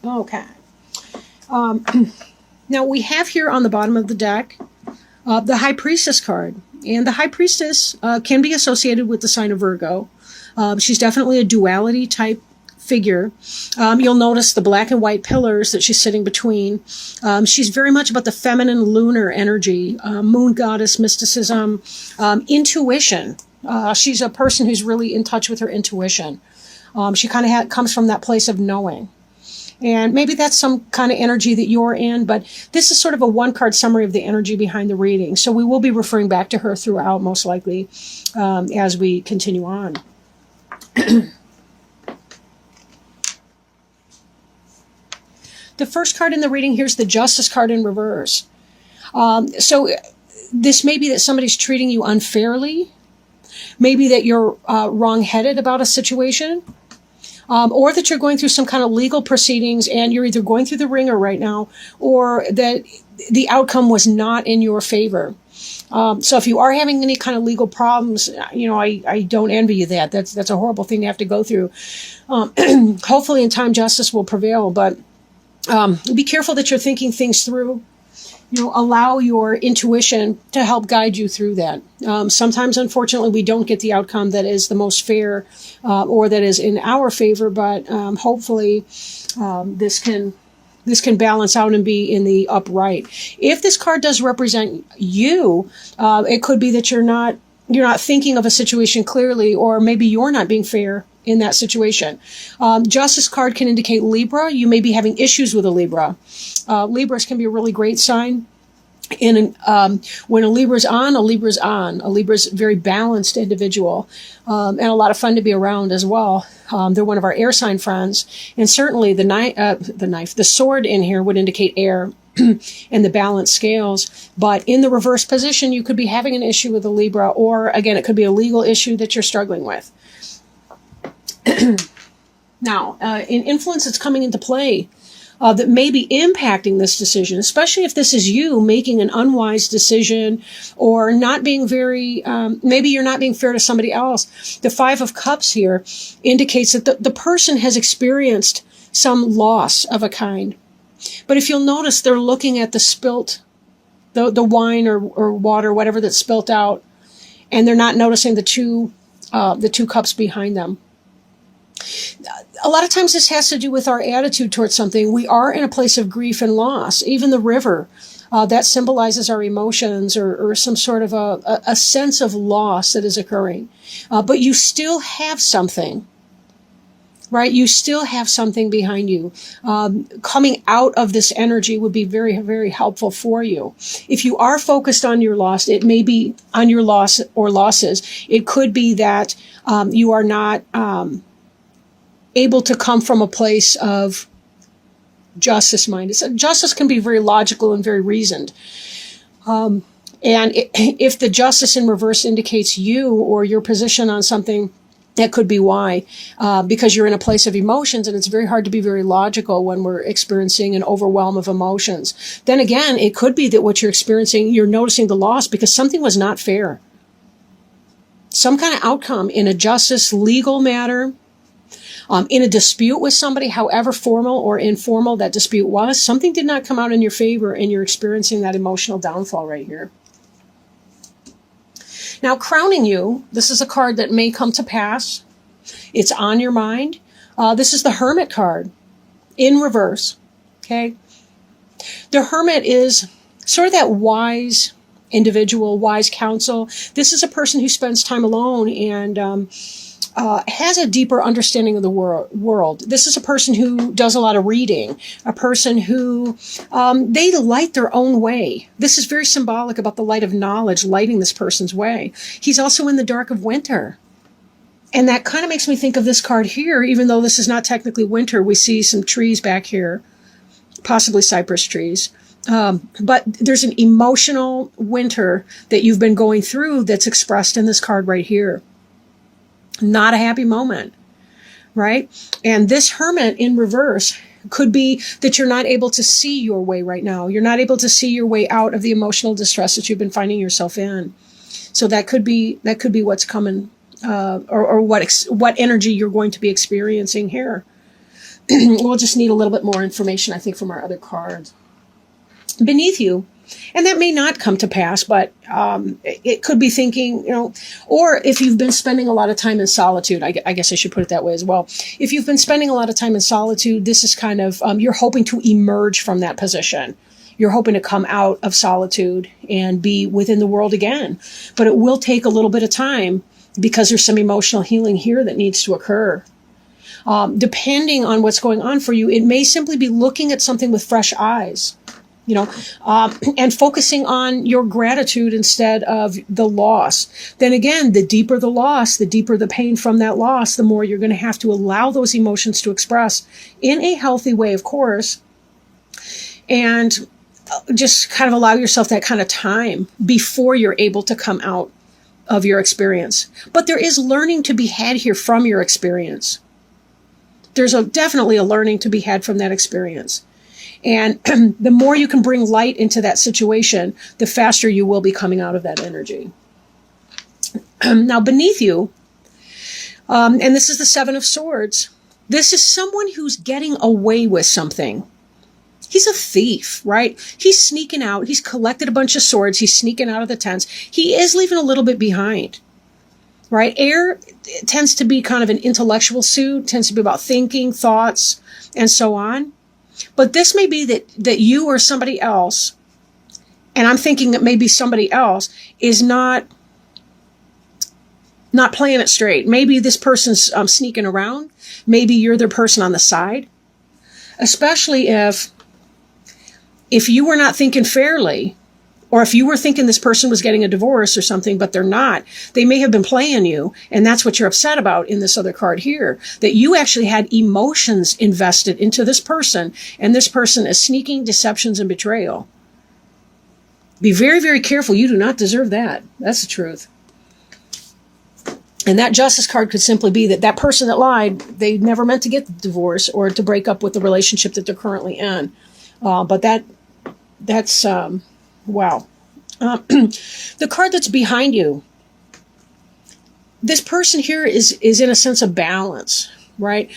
Okay. Now we have here on the bottom of the deck the High Priestess card. And the High Priestess can be associated with the sign of Virgo. She's definitely a duality type figure. You'll notice the black and white pillars that she's sitting between. She's very much about the feminine lunar energy, moon goddess, mysticism, intuition. She's a person who's really in touch with her intuition. She kind of comes from that place of knowing. And maybe that's some kind of energy that you're in, but this is sort of a one-card summary of the energy behind the reading. So we will be referring back to her throughout, most likely, as we continue on. The first card in the reading, here's the Justice card in reverse. So this may be that somebody's treating you unfairly. Maybe that you're wrong-headed about a situation. Or that you're going through some kind of legal proceedings and you're either going through the ringer right now or that the outcome was not in your favor. So if you are having any kind of legal problems, I don't envy you that. That's a horrible thing to have to go through. Hopefully in time justice will prevail, but be careful that you're thinking things through. Allow your intuition to help guide you through that. Sometimes, unfortunately, we don't get the outcome that is the most fair or that is in our favor, but hopefully this can balance out and be in the upright. If this card does represent you, it could be that you're not thinking of a situation clearly, or maybe you're not being fair in that situation. Justice card can indicate Libra. You may be having issues with a Libra. Libras can be a really great sign. And when a Libra's on, a Libra's on. A Libra's a very balanced individual and a lot of fun to be around as well. They're one of our air sign friends. And certainly the sword in here would indicate air and the balanced scales. But in the reverse position, you could be having an issue with a Libra, or again, it could be a legal issue that you're struggling with. Now, in influence that's coming into play that may be impacting this decision, especially if this is you making an unwise decision or not being maybe you're not being fair to somebody else. The Five of Cups here indicates that the person has experienced some loss of a kind. But if you'll notice, they're looking at the wine or water, whatever that's spilt out, and they're not noticing the two cups behind them. A lot of times this has to do with our attitude towards something. We are in a place of grief and loss. Even the river, that symbolizes our emotions or some sort of a sense of loss that is occurring. But you still have something, right? You still have something behind you. Coming out of this energy would be very, very helpful for you. If you are focused on your loss, it may be on your loss or losses. It could be that you are not able to come from a place of justice minded. So justice can be very logical and very reasoned. And if the justice in reverse indicates you or your position on something, that could be why, because you're in a place of emotions, and it's very hard to be very logical when we're experiencing an overwhelm of emotions. Then again, it could be that what you're experiencing, you're noticing the loss because something was not fair. Some kind of outcome in a justice legal matter, in a dispute with somebody, however formal or informal that dispute was, something did not come out in your favor and you're experiencing that emotional downfall right here. Now, crowning you, this is a card that may come to pass. It's on your mind. This is the Hermit card in reverse. Okay. The Hermit is sort of that wise individual, wise counsel. This is a person who spends time alone and has a deeper understanding of the world. This is a person who does a lot of reading, a person who, they light their own way. This is very symbolic about the light of knowledge lighting this person's way. He's also in the dark of winter. And that kind of makes me think of this card here, even though this is not technically winter. We see some trees back here, possibly cypress trees. But there's an emotional winter that you've been going through that's expressed in this card right here. Not a happy moment, right? And this Hermit in reverse could be that you're not able to see your way right now. You're not able to see your way out of the emotional distress that you've been finding yourself in. So that could be what's coming, or what energy you're going to be experiencing here. we'll just need a little bit more information, I think, from our other cards. Beneath you, and that may not come to pass, but it could be thinking, or if you've been spending a lot of time in solitude, I guess I should put it that way as well. If you've been spending a lot of time in solitude, this is kind of, you're hoping to emerge from that position. You're hoping to come out of solitude and be within the world again. But it will take a little bit of time because there's some emotional healing here that needs to occur. Depending on what's going on for you, it may simply be looking at something with fresh eyes. And focusing on your gratitude instead of the loss. Then again, the deeper the loss, the deeper the pain from that loss, the more you're going to have to allow those emotions to express in a healthy way, of course. And just kind of allow yourself that kind of time before you're able to come out of your experience. But there is learning to be had here from your experience. There's definitely a learning to be had from that experience. And the more you can bring light into that situation, the faster you will be coming out of that energy. Now, beneath you, and this is the Seven of Swords, this is someone who's getting away with something. He's a thief, right? He's sneaking out. He's collected a bunch of swords. He's sneaking out of the tents. He is leaving a little bit behind, right? Air tends to be kind of an intellectual suit, tends to be about thinking, thoughts, and so on. But this may be that you or somebody else, and I'm thinking that maybe somebody else is not playing it straight. Maybe this person's sneaking around. Maybe you're their person on the side. Especially if you were not thinking fairly, or if you were thinking this person was getting a divorce or something, but they're not, they may have been playing you, and that's what you're upset about in this other card here, that you actually had emotions invested into this person, and this person is sneaking deceptions and betrayal. Be very, very careful. You do not deserve that. That's the truth. And that Justice card could simply be that person that lied, they never meant to get the divorce or to break up with the relationship that they're currently in. But that's wow. The card that's behind you, this person here is in a sense of balance, right?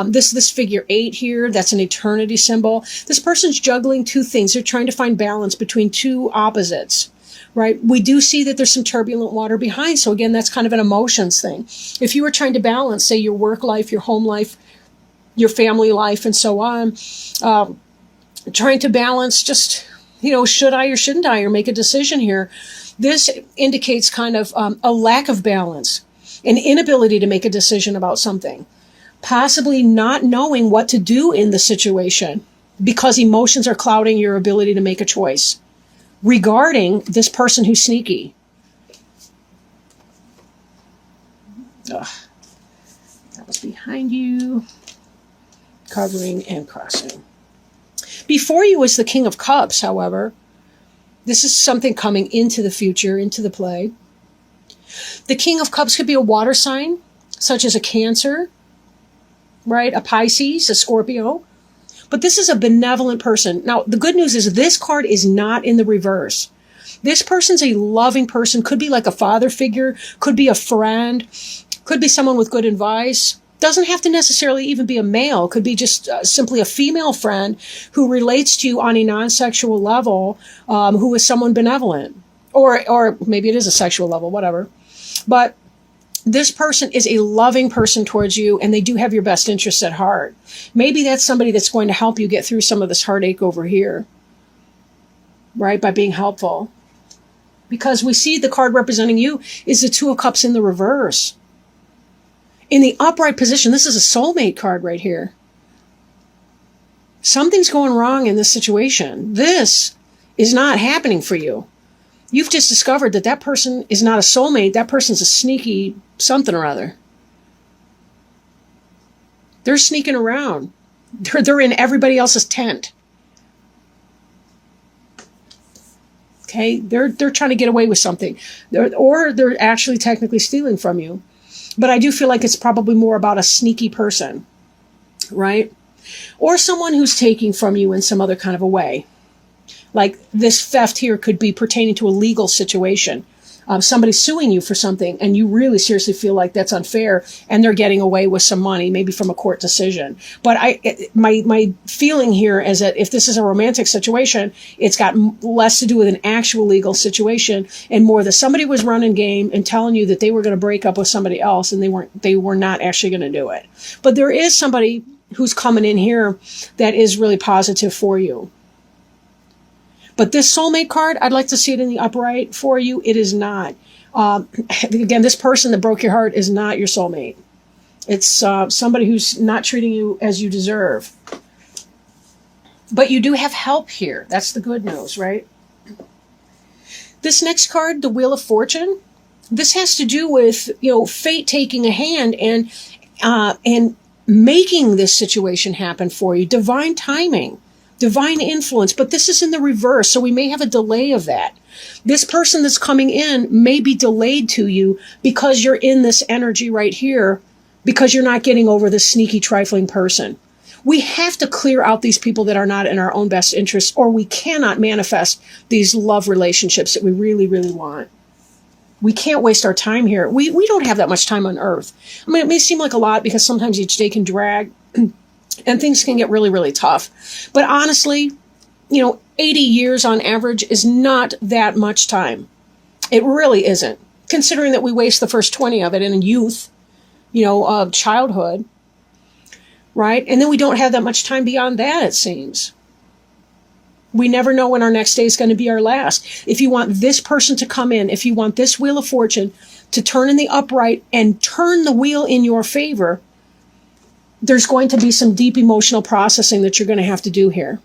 This figure 8 here, that's an eternity symbol. This person's juggling two things. They're trying to find balance between two opposites, right? We do see that there's some turbulent water behind. So again, that's kind of an emotions thing. If you were trying to balance, say, your work life, your home life, your family life, and so on, trying to balance just, should I or shouldn't I, or make a decision here. This indicates kind of a lack of balance, an inability to make a decision about something, possibly not knowing what to do in the situation because emotions are clouding your ability to make a choice regarding this person who's sneaky. Ugh. That was behind you, covering and crossing. Before you is the King of Cups, however. This is something coming into the future, into the play. The King of Cups could be a water sign, such as a Cancer, right? A Pisces, a Scorpio. But this is a benevolent person. Now, the good news is this card is not in the reverse. This person's a loving person, could be like a father figure, could be a friend, could be someone with good advice. Doesn't have to necessarily even be a male. Could be just simply a female friend who relates to you on a non-sexual level, who is someone benevolent. Or maybe it is a sexual level, whatever. But this person is a loving person towards you, and they do have your best interests at heart. Maybe that's somebody that's going to help you get through some of this heartache over here, right, by being helpful. Because we see the card representing you is the Two of Cups in the reverse. In the upright position, this is a soulmate card right here. Something's going wrong in this situation. This is not happening for you. You've just discovered that person is not a soulmate. That person's a sneaky something or other. They're sneaking around. They're in everybody else's tent. Okay? They're trying to get away with something. Or they're actually technically stealing from you. But I do feel like it's probably more about a sneaky person, right? Or someone who's taking from you in some other kind of a way. Like this theft here could be pertaining to a legal situation. Somebody's suing you for something and you really seriously feel like that's unfair and they're getting away with some money, maybe from a court decision. But my feeling here is that if this is a romantic situation, it's got less to do with an actual legal situation and more that somebody was running game and telling you that they were going to break up with somebody else and they were not actually going to do it. But there is somebody who's coming in here that is really positive for you. But this soulmate card, I'd like to see it in the upright for you. It is not. Again, this person that broke your heart is not your soulmate. It's somebody who's not treating you as you deserve. But you do have help here. That's the good news, right? This next card, the Wheel of Fortune, this has to do with, fate taking a hand and making this situation happen for you. Divine timing. Divine influence, but this is in the reverse, so we may have a delay of that. This person that's coming in may be delayed to you because you're in this energy right here, because you're not getting over this sneaky, trifling person. We have to clear out these people that are not in our own best interest, or we cannot manifest these love relationships that we really, really want. We can't waste our time here. We don't have that much time on Earth. I mean, it may seem like a lot because sometimes each day can drag and things can get really, really tough. But honestly, 80 years on average is not that much time. It really isn't. Considering that we waste the first 20 of it in youth, of childhood, right? And then we don't have that much time beyond that, it seems. We never know when our next day is going to be our last. If you want this person to come in, if you want this Wheel of Fortune to turn in the upright and turn the wheel in your favor, there's going to be some deep emotional processing that you're going to have to do here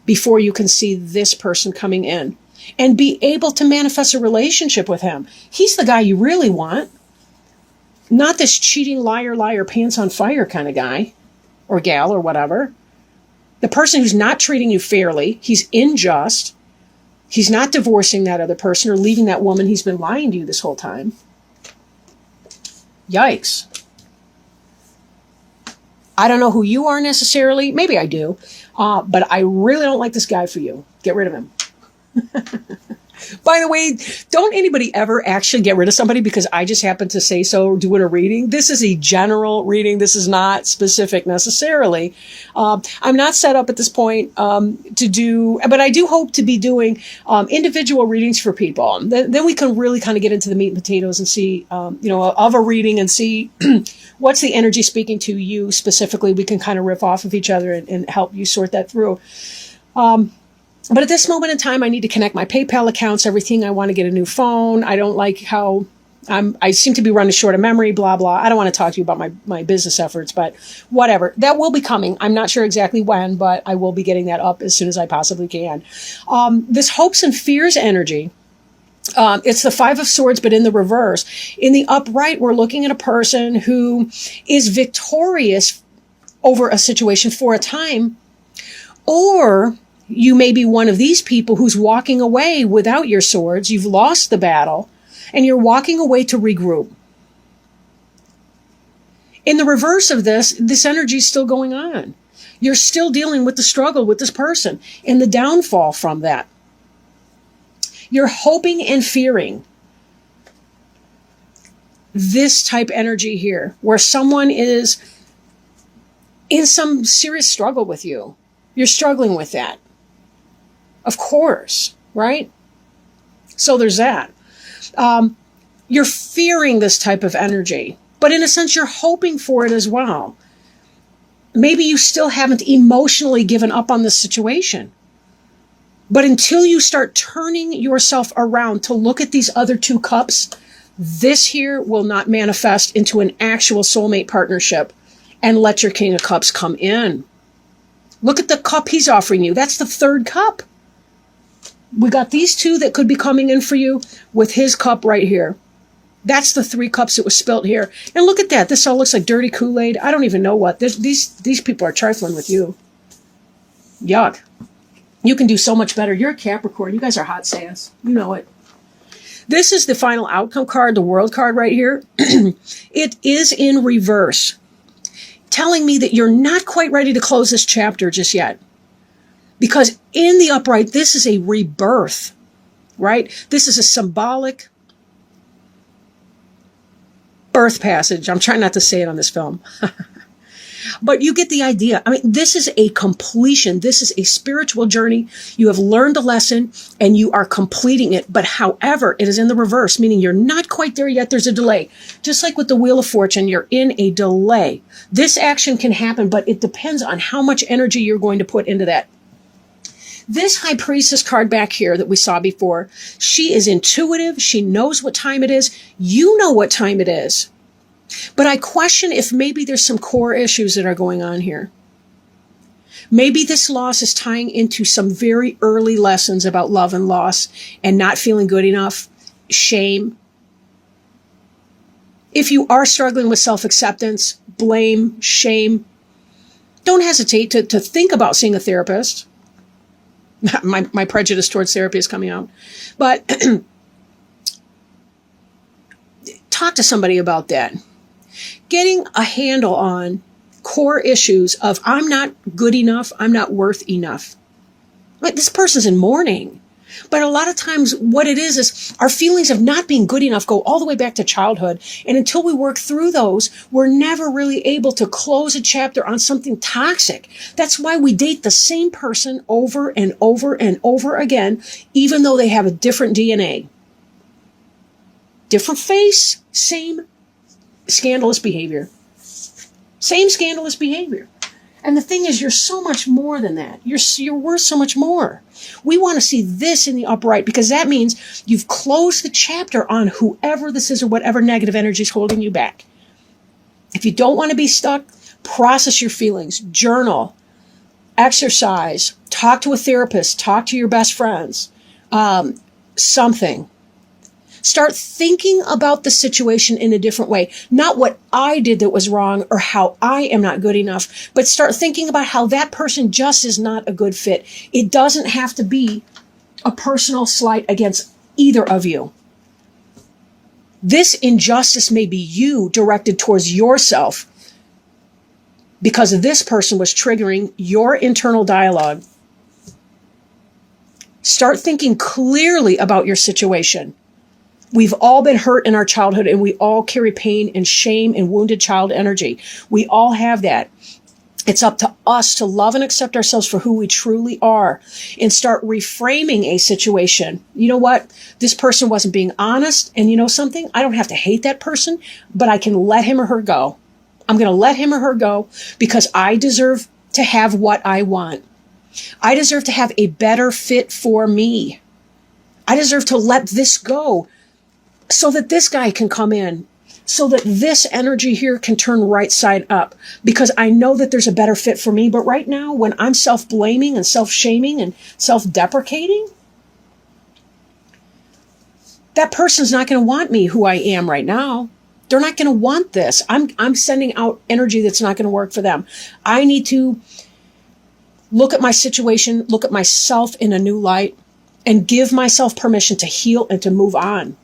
before you can see this person coming in and be able to manifest a relationship with him. He's the guy you really want, not this cheating, liar, pants on fire kind of guy or gal or whatever. The person who's not treating you fairly, he's unjust, he's not divorcing that other person or leaving that woman, he's been lying to you this whole time. Yikes. I don't know who you are necessarily. Maybe I do. But I really don't like this guy for you. Get rid of him. By the way, don't anybody ever actually get rid of somebody because I just happen to say so doing a reading. This is a general reading. This is not specific necessarily. I'm not set up at this point to do, but I do hope to be doing individual readings for people. Then we can really kind of get into the meat and potatoes and see, of a reading and see what's the energy speaking to you specifically. We can kind of riff off of each other and help you sort that through. But at this moment in time, I need to connect my PayPal accounts, everything. I want to get a new phone. I don't like how I seem to be running short of memory, blah, blah. I don't want to talk to you about my business efforts, but whatever. That will be coming. I'm not sure exactly when, but I will be getting that up as soon as I possibly can. This hopes and fears energy, it's the Five of Swords, but in the reverse. In the upright, we're looking at a person who is victorious over a situation for a time, or you may be one of these people who's walking away without your swords. You've lost the battle and you're walking away to regroup. In the reverse of this energy is still going on. You're still dealing with the struggle with this person and the downfall from that. You're hoping and fearing this type energy here, where someone is in some serious struggle with you. You're struggling with that. Of course, right? So there's that. You're fearing this type of energy, but in a sense, you're hoping for it as well. Maybe you still haven't emotionally given up on this situation. But until you start turning yourself around to look at these other two cups, this here will not manifest into an actual soulmate partnership and let your King of Cups come in. Look at the cup he's offering you. That's the third cup. We got these two that could be coming in for you with his cup right here. That's the three cups that was spilt here. And look at that. This all looks like dirty Kool-Aid. I don't even know what. These people are trifling with you. Yuck. You can do so much better. You're a Capricorn. You guys are hot sass. You know it. This is the final outcome card, the World card right here. It is in reverse, telling me that you're not quite ready to close this chapter just yet. Because in the upright, this is a rebirth, right? This is a symbolic birth passage. I'm trying not to say it on this film. But you get the idea. I mean, this is a completion. This is a spiritual journey. You have learned a lesson and you are completing it. But however, it is in the reverse, meaning you're not quite there yet. There's a delay. Just like with the Wheel of Fortune, you're in a delay. This action can happen, but it depends on how much energy you're going to put into that. This High Priestess card back here that we saw before, she is intuitive. She knows what time it is. You know what time it is. But I question if maybe there's some core issues that are going on here. Maybe this loss is tying into some very early lessons about love and loss and not feeling good enough, shame. If you are struggling with self-acceptance, blame, shame, don't hesitate to think about seeing a therapist. My prejudice towards therapy is coming out. But talk to somebody about that. Getting a handle on core issues of I'm not good enough, I'm not worth enough. Like, this person's in mourning. But a lot of times what it is our feelings of not being good enough go all the way back to childhood. And until we work through those, we're never really able to close a chapter on something toxic. That's why we date the same person over and over and over again, even though they have a different DNA. Different face, same scandalous behavior. Same scandalous behavior. And the thing is, you're so much more than that. You're worth so much more. We want to see this in the upright because that means you've closed the chapter on whoever this is or whatever negative energy is holding you back. If you don't want to be stuck, process your feelings, journal, exercise, talk to a therapist, talk to your best friends, something. Start thinking about the situation in a different way. Not what I did that was wrong or how I am not good enough, but start thinking about how that person just is not a good fit. It doesn't have to be a personal slight against either of you. This injustice may be you directed towards yourself because this person was triggering your internal dialogue. Start thinking clearly about your situation. We've all been hurt in our childhood and we all carry pain and shame and wounded child energy. We all have that. It's up to us to love and accept ourselves for who we truly are and start reframing a situation. You know what? This person wasn't being honest. And you know something? I don't have to hate that person, but I can let him or her go. I'm going to let him or her go because I deserve to have what I want. I deserve to have a better fit for me. I deserve to let this go so that this guy can come in, so that this energy here can turn right side up, because I know that there's a better fit for me. But right now, when I'm self-blaming and self-shaming and self-deprecating, that person's not going to want me who I am right now. They're not going to want this. I'm sending out energy that's not going to work for them. I need to look at my situation, look at myself in a new light, and give myself permission to heal and to move on.